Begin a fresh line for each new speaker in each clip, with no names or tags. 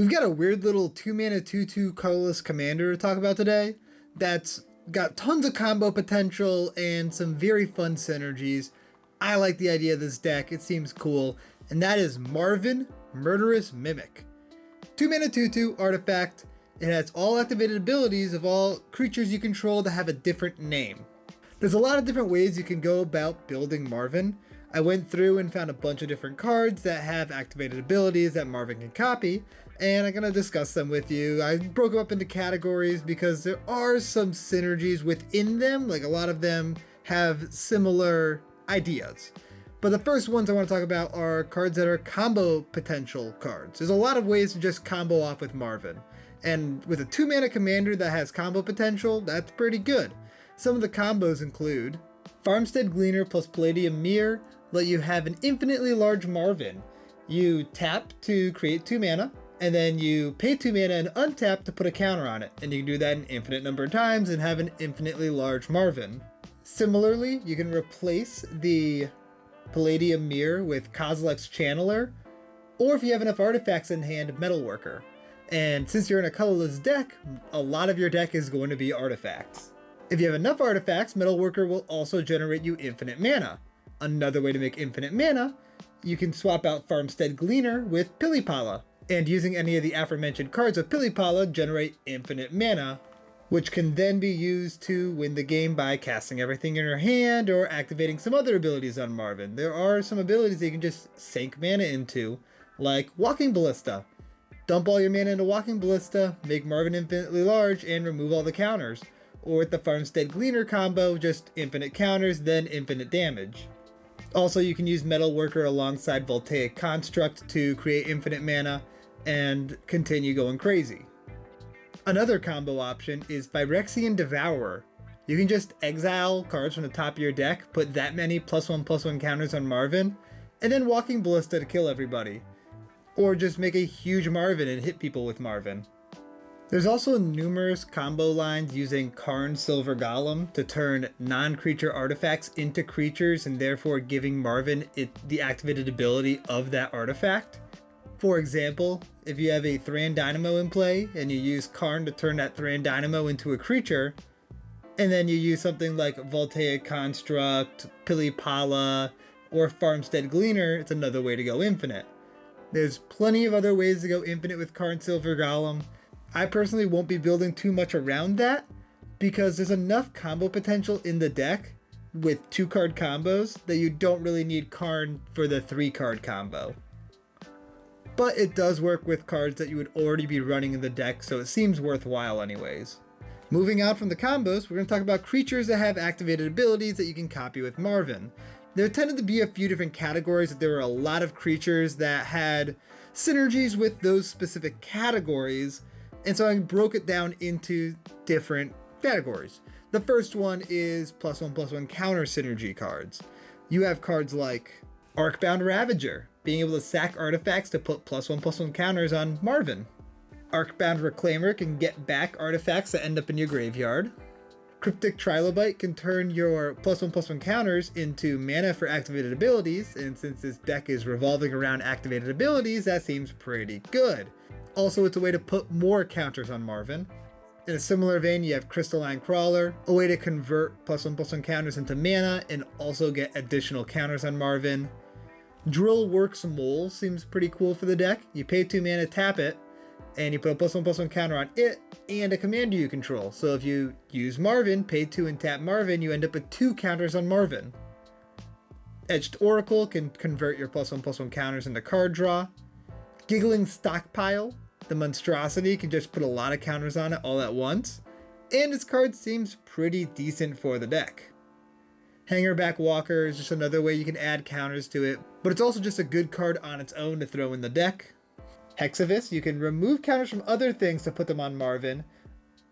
We've got a weird little 2-mana 2/2 colorless commander to talk about today that's got tons of combo potential and some very fun synergies. I like the idea of this deck, it seems cool, and that is Marvin, Murderous Mimic. 2-mana 2/2 artifact. It has all activated abilities of all creatures you control that have a different name. There's a lot of different ways you can go about building Marvin. I went through and found a bunch of different cards that have activated abilities that Marvin can copy, and I'm going to discuss them with you. I broke them up into categories because there are some synergies within them, like a lot of them have similar ideas. But the first ones I want to talk about are cards that are combo potential cards. There's a lot of ways to just combo off with Marvin, and with a 2-mana commander that has combo potential, that's pretty good. Some of the combos include Farmstead Gleaner plus Palladium Mirror let you have an infinitely large Marvin. You tap to create 2 mana, and then you pay 2 mana and untap to put a counter on it. And you can do that an infinite number of times and have an infinitely large Marvin. Similarly, you can replace the Palladium Mirror with Kozilek's Channeler, or if you have enough artifacts in hand, Metalworker. And since you're in a colorless deck, a lot of your deck is going to be artifacts. If you have enough artifacts, Metalworker will also generate you infinite mana. Another way to make infinite mana, you can swap out Farmstead Gleaner with Pilipala, and using any of the aforementioned cards of Pilipala generate infinite mana, which can then be used to win the game by casting everything in your hand or activating some other abilities on Marvin. There are some abilities that you can just sink mana into, like Walking Ballista. Dump all your mana into Walking Ballista, make Marvin infinitely large, and remove all the counters. Or with the Farmstead Gleaner combo, just infinite counters, then infinite damage. Also, you can use Metalworker alongside Voltaic Construct to create infinite mana and continue going crazy. Another combo option is Phyrexian Devourer. You can just exile cards from the top of your deck, put that many +1/+1 counters on Marvin, and then Walking Ballista to kill everybody. Or just make a huge Marvin and hit people with Marvin. There's also numerous combo lines using Karn Silver Golem to turn non-creature artifacts into creatures and therefore giving Marvin the activated ability of that artifact. For example, if you have a Thran Dynamo in play and you use Karn to turn that Thran Dynamo into a creature, and then you use something like Voltaic Construct, Pilipala, or Farmstead Gleaner, it's another way to go infinite. There's plenty of other ways to go infinite with Karn Silver Golem. I personally won't be building too much around that because there's enough combo potential in the deck with 2-card combos that you don't really need Karn for the 3-card combo. But it does work with cards that you would already be running in the deck, so it seems worthwhile anyways. Moving on from the combos, we're going to talk about creatures that have activated abilities that you can copy with Marvin. There tended to be a few different categories. There were a lot of creatures that had synergies with those specific categories, and so I broke it down into different categories. The first one is +1/+1 counter synergy cards. You have cards like Arcbound Ravager, being able to sack artifacts to put +1/+1 counters on Marvin. Arcbound Reclaimer can get back artifacts that end up in your graveyard. Cryptic Trilobite can turn your +1/+1 counters into mana for activated abilities, and since this deck is revolving around activated abilities, that seems pretty good. Also, it's a way to put more counters on Marvin. In a similar vein, you have Crystalline Crawler, a way to convert +1/+1 counters into mana and also get additional counters on Marvin. Drillworks Mole seems pretty cool for the deck. You pay 2 mana, tap it, and you put a +1/+1 counter on it and a commander you control. So if you use Marvin, pay 2 and tap Marvin, you end up with 2 counters on Marvin. Etched Oracle can convert your +1/+1 counters into card draw. Giggling Stockpile, the monstrosity, can just put a lot of counters on it all at once. And this card seems pretty decent for the deck. Hangerback Walker is just another way you can add counters to it, but it's also just a good card on its own to throw in the deck. Hexavis, you can remove counters from other things to put them on Marvin,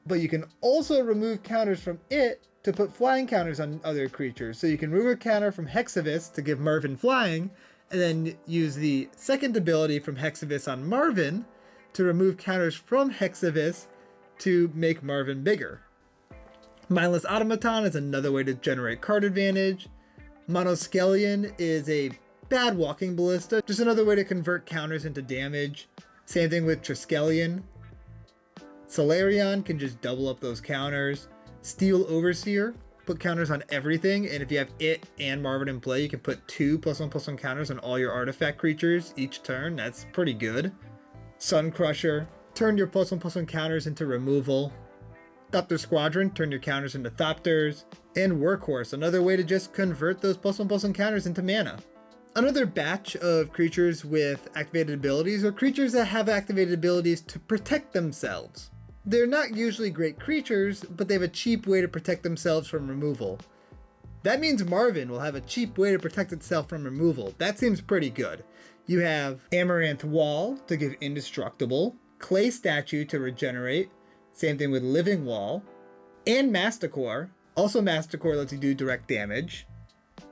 but you can also remove counters from it to put flying counters on other creatures. So you can remove a counter from Hexavis to give Marvin flying, and then use the second ability from Hexavis on Marvin to remove counters from Hexavis to make Marvin bigger. Mindless Automaton is another way to generate card advantage. Monoskelion is a bad Walking Ballista, just another way to convert counters into damage. Same thing with Triskelion. Solarion can just double up those counters. Steel Overseer, put counters on everything, and if you have it and Marvin in play, you can put 2+1/+1 counters on all your artifact creatures each turn. That's pretty good. Sun Crusher, turn your +1/+1 counters into removal. Thopter Squadron, turn your counters into Thopters. And Workhorse, another way to just convert those +1/+1 counters into mana. Another batch of creatures with activated abilities are creatures that have activated abilities to protect themselves. They're not usually great creatures, but they have a cheap way to protect themselves from removal. That means Marvin will have a cheap way to protect itself from removal. That seems pretty good. You have Amaranth Wall to give Indestructible, Clay Statue to regenerate, same thing with Living Wall, and Masticore. Also Masticore lets you do direct damage.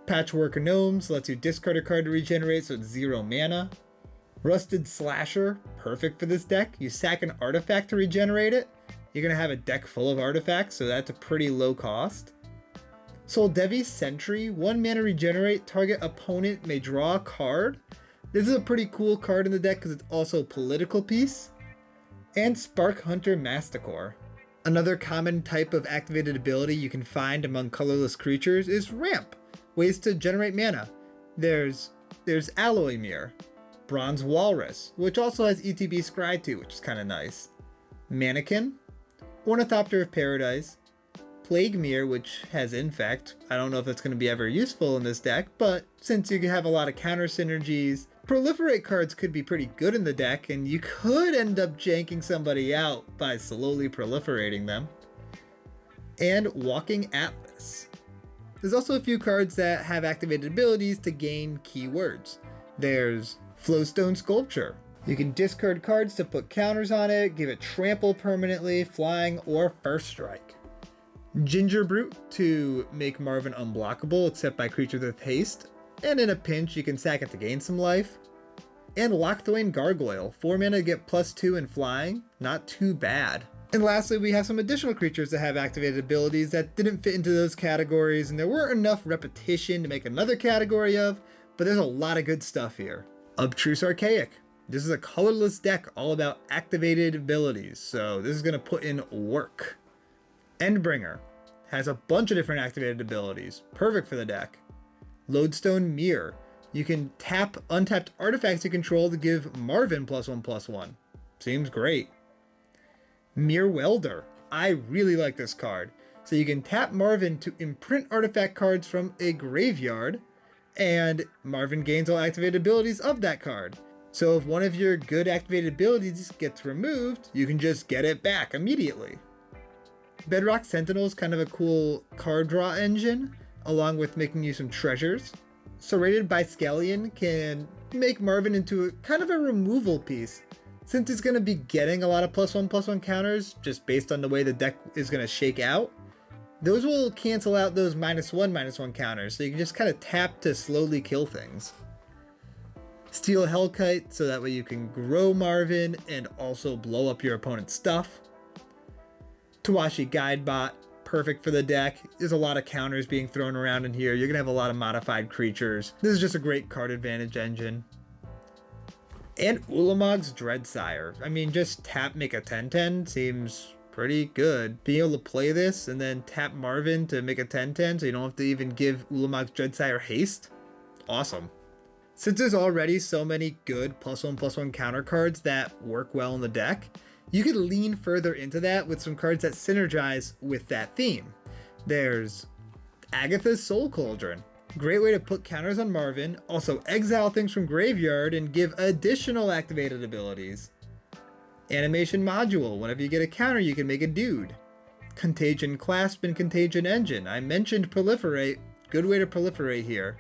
Patchwork Gnomes lets you discard a card to regenerate, so it's 0 mana. Rusted Slasher, perfect for this deck. You sack an artifact to regenerate it. You're going to have a deck full of artifacts, so that's a pretty low cost. Soldevi Sentry, 1 mana regenerate, target opponent may draw a card. This is a pretty cool card in the deck because it's also a political piece. And Spark Hunter Masticore. Another common type of activated ability you can find among colorless creatures is Ramp, ways to generate mana. There's Alloy Mirror, Bronze Walrus, which also has ETB Scry 2, which is kind of nice. Mannequin, Ornithopter of Paradise, Plague Mirror, which has Infect. I don't know if that's going to be ever useful in this deck, but since you have a lot of counter synergies, Proliferate cards could be pretty good in the deck, and you could end up janking somebody out by slowly proliferating them. And Walking Atlas. There's also a few cards that have activated abilities to gain keywords. There's Flowstone Sculpture. You can discard cards to put counters on it, give it trample permanently, flying, or first strike. Ginger Brute to make Marvin unblockable except by creatures with haste, and in a pinch you can sack it to gain some life. And Lochthwain Gargoyle, 4 mana to get +2 in flying, not too bad. And lastly, we have some additional creatures that have activated abilities that didn't fit into those categories, and there weren't enough repetition to make another category of, but there's a lot of good stuff here. Obtruse Archaic. This is a colorless deck all about activated abilities, so this is going to put in work. Endbringer has a bunch of different activated abilities, perfect for the deck. Lodestone Mirror. You can tap untapped artifacts you control to give Marvin +1/+1. Seems great. Mere Welder. I really like this card. So you can tap Marvin to imprint artifact cards from a graveyard, and Marvin gains all activated abilities of that card. So if one of your good activated abilities gets removed, you can just get it back immediately. Bedrock Sentinel is kind of a cool card draw engine, along with making you some treasures. Serrated Biscallion can make Marvin into kind of a removal piece, since it's going to be getting a lot of +1/+1 counters just based on the way the deck is going to shake out. Those will cancel out those -1/-1 counters, so you can just kind of tap to slowly kill things. Steel Hellkite, so that way you can grow Marvin and also blow up your opponent's stuff. Tawashi Guidebot, perfect for the deck. There's a lot of counters being thrown around in here. You're going to have a lot of modified creatures. This is just a great card advantage engine. And Ulamog's Dreadsire. I mean, just tap, make a 10/10 seems pretty good. Being able to play this and then tap Marvin to make a 10/10 so you don't have to even give Ulamog's Dreadsire haste. Awesome. Since there's already so many good +1/+1 counter cards that work well in the deck, you could lean further into that with some cards that synergize with that theme. There's Agatha's Soul Cauldron. Great way to put counters on Marvin, also exile things from graveyard and give additional activated abilities. Animation Module, whenever you get a counter you can make a dude. Contagion Clasp and Contagion Engine. I mentioned Proliferate, good way to proliferate here.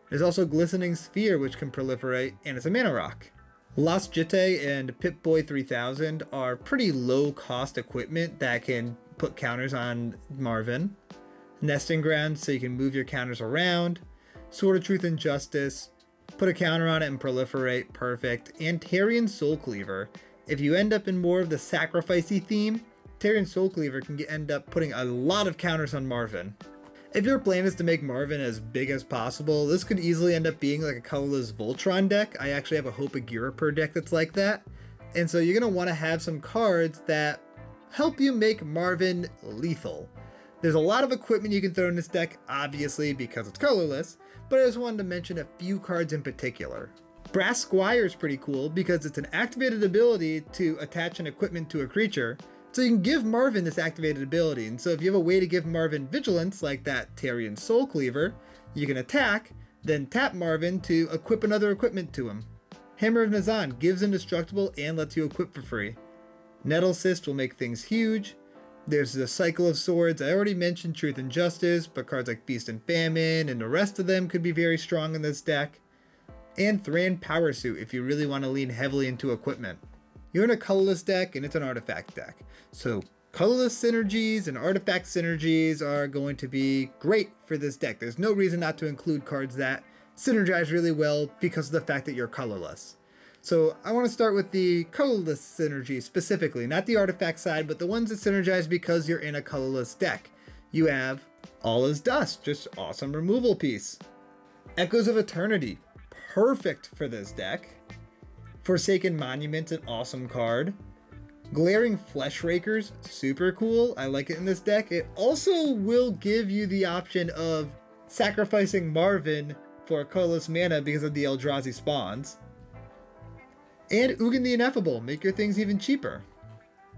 There's also Glistening Sphere which can proliferate, and it's a mana rock. Lost Jitte and Pip-Boy 3000 are pretty low cost equipment that can put counters on Marvin. Nesting Ground, so you can move your counters around. Sword of Truth and Justice, put a counter on it and proliferate, perfect. And Tarion Soulcleaver. If you end up in more of the sacrificey theme, Tarion Soulcleaver can end up putting a lot of counters on Marvin. If your plan is to make Marvin as big as possible, this could easily end up being like a colorless Voltron deck. I actually have a Hope of Gira deck that's like that. And so you're going to want to have some cards that help you make Marvin lethal. There's a lot of equipment you can throw in this deck, obviously, because it's colorless, but I just wanted to mention a few cards in particular. Brass Squire is pretty cool because it's an activated ability to attach an equipment to a creature, so you can give Marvin this activated ability. And so if you have a way to give Marvin vigilance, like that Tarian Soul Cleaver, you can attack, then tap Marvin to equip another equipment to him. Hammer of Nazan gives indestructible and lets you equip for free. Nettle Cyst will make things huge. There's the Cycle of Swords. I already mentioned Truth and Justice, but cards like Feast and Famine and the rest of them could be very strong in this deck. And Thran Power Suit if you really want to lean heavily into equipment. You're in a colorless deck and it's an artifact deck. So colorless synergies and artifact synergies are going to be great for this deck. There's no reason not to include cards that synergize really well because of the fact that you're colorless. So I want to start with the colorless synergy specifically, not the artifact side, but the ones that synergize because you're in a colorless deck. You have All Is Dust, just awesome removal piece. Echoes of Eternity, perfect for this deck. Forsaken Monument, an awesome card. Glaring Flesh Rakers, super cool. I like it in this deck. It also will give you the option of sacrificing Marvin for colorless mana because of the Eldrazi spawns. And Ugin the Ineffable, make your things even cheaper.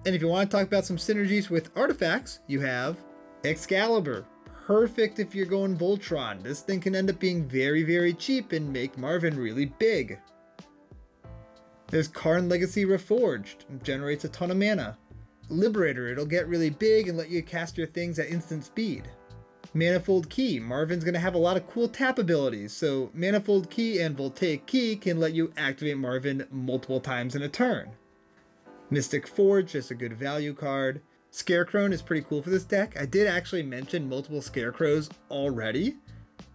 And if you want to talk about some synergies with artifacts, you have Excalibur, perfect if you're going Voltron. This thing can end up being very, very cheap and make Marvin really big. There's Karn Legacy Reforged, generates a ton of mana. Liberator, it'll get really big and let you cast your things at instant speed. Manifold Key, Marvin's going to have a lot of cool tap abilities, so Manifold Key and Voltaic Key can let you activate Marvin multiple times in a turn. Mystic Forge, just a good value card. Scarecrow is pretty cool for this deck. I did actually mention multiple Scarecrows already,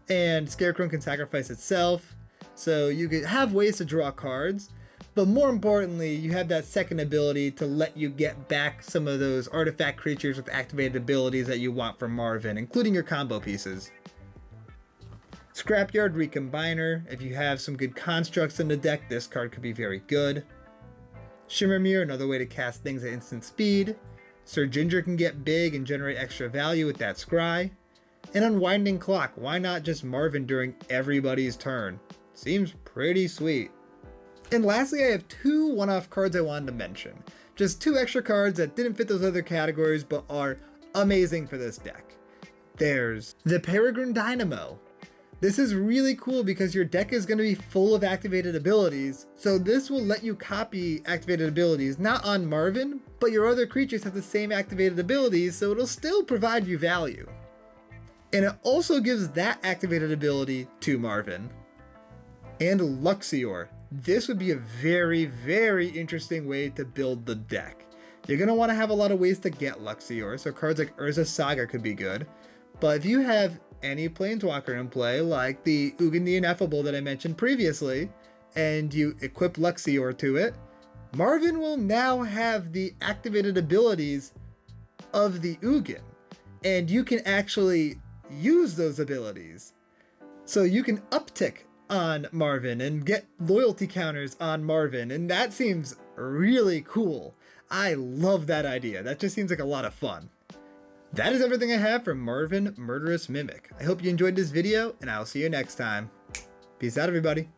and Scarecrow can sacrifice itself, so you could have ways to draw cards. But more importantly, you have that second ability to let you get back some of those artifact creatures with activated abilities that you want from Marvin, including your combo pieces. Scrapyard Recombiner, if you have some good constructs in the deck, this card could be very good. Shimmermere, another way to cast things at instant speed. Sir Ginger can get big and generate extra value with that Scry. And Unwinding Clock, why not just Marvin during everybody's turn? Seems pretty sweet. And lastly, I have two one-off cards I wanted to mention. Just two extra cards that didn't fit those other categories but are amazing for this deck. There's the Peregrine Dynamo. This is really cool because your deck is going to be full of activated abilities, so this will let you copy activated abilities, not on Marvin, but your other creatures have the same activated abilities, so it'll still provide you value. And it also gives that activated ability to Marvin. And Luxior. This would be a very, very interesting way to build the deck. You're going to want to have a lot of ways to get Luxior, so cards like Urza Saga could be good. But if you have any Planeswalker in play, like the Ugin the Ineffable that I mentioned previously, and you equip Luxior to it, Marvin will now have the activated abilities of the Ugin, and you can actually use those abilities. So you can uptick on Marvin and get loyalty counters on Marvin, and that seems really cool. I love that idea. That just seems like a lot of fun. That is everything I have for Marvin Murderous Mimic. I hope you enjoyed this video, and I'll see you next time. Peace out, everybody.